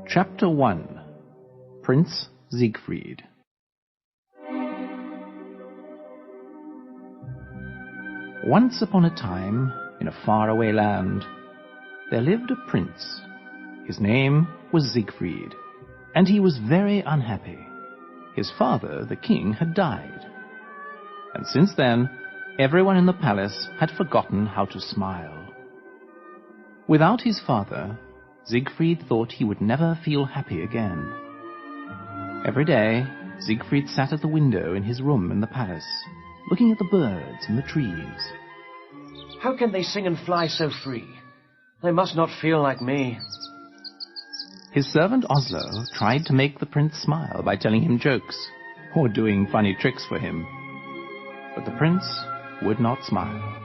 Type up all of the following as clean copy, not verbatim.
Chapter 1. Prince Siegfried. Once upon a time, in a faraway land, there lived a prince. His name was Siegfried, and he was very unhappy. His father, the king, had died. And since then, everyone in the palace had forgotten how to smile. Without his father, Siegfried thought he would never feel happy again. Every day, Siegfried sat at the window in his room in the palace, looking at the birds and the trees. How can they sing and fly so free? They must not feel like me. His servant Oslo tried to make the prince smile by telling him jokes, or doing funny tricks for him. But the prince would not smile.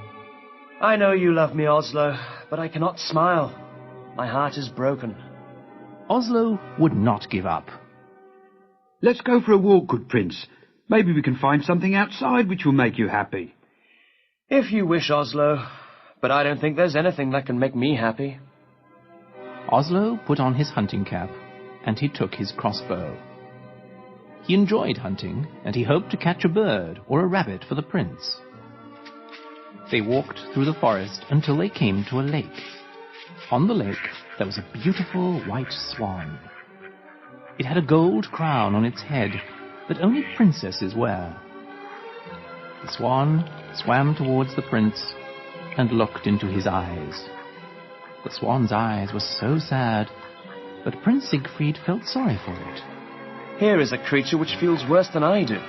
I know you love me, Oslo, but I cannot smile. My heart is broken. Oslo would not give up. Let's go for a walk, good prince. Maybe we can find something outside which will make you happy. If you wish, Oslo, but I don't think there's anything that can make me happy. Oslo put on his hunting cap, and he took his crossbow. He enjoyed hunting, and he hoped to catch a bird or a rabbit for the prince. They walked through the forest until they came to a lake. On the lake, there was a beautiful white swan. It had a gold crown on its head that only princesses wear. The swan swam towards the prince and looked into his eyes. The swan's eyes were so sad that Prince Siegfried felt sorry for it. Here is a creature which feels worse than I do.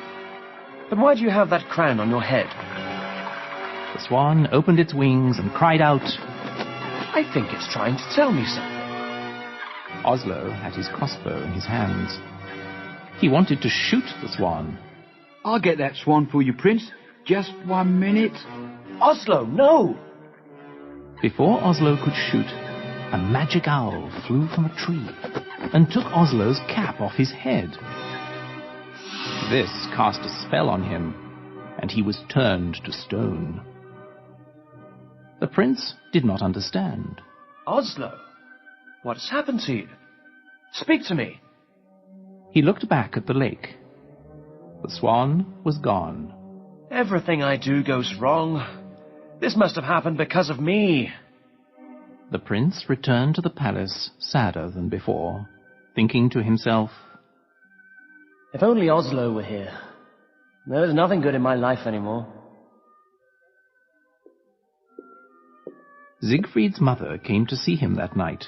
But why do you have that crown on your head? The swan opened its wings and cried out, I think it's trying to tell me something. Oslo had his crossbow in his hands. He wanted to shoot the swan. I'll get that swan for you, Prince. Just 1 minute. Oslo, no! Before Oslo could shoot, a magic owl flew from a tree and took Oslo's cap off his head. This cast a spell on him, and he was turned to stone. The prince did not understand. Oslo, what has happened to you? Speak to me. He looked back at the lake. The swan was gone. Everything I do goes wrong. This must have happened because of me. The prince returned to the palace sadder than before, thinking to himself, If only Oslo were here. There is nothing good in my life anymore. Siegfried's mother came to see him that night.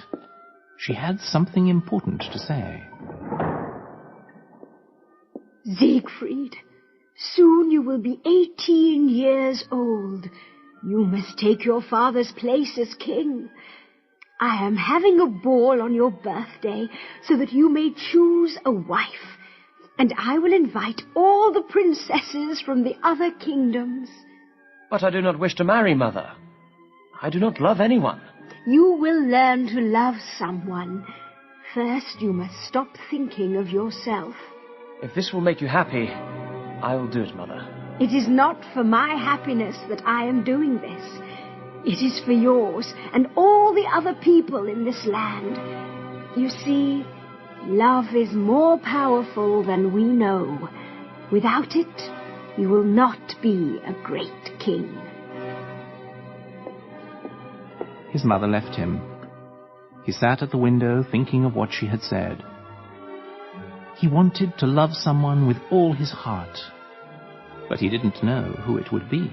She had something important to say. Siegfried, soon you will be 18 years old. You must take your father's place as king. I am having a ball on your birthday so that you may choose a wife, and I will invite all the princesses from the other kingdoms. But I do not wish to marry, Mother. I do not love anyone. You will learn to love someone. First, you must stop thinking of yourself. If this will make you happy, I will do it, Mother. It is not for my happiness that I am doing this. It is for yours and all the other people in this land. You see, love is more powerful than we know. Without it, you will not be a great king. His mother left him. He sat at the window thinking of what she had said. He wanted to love someone with all his heart, but he didn't know who it would be.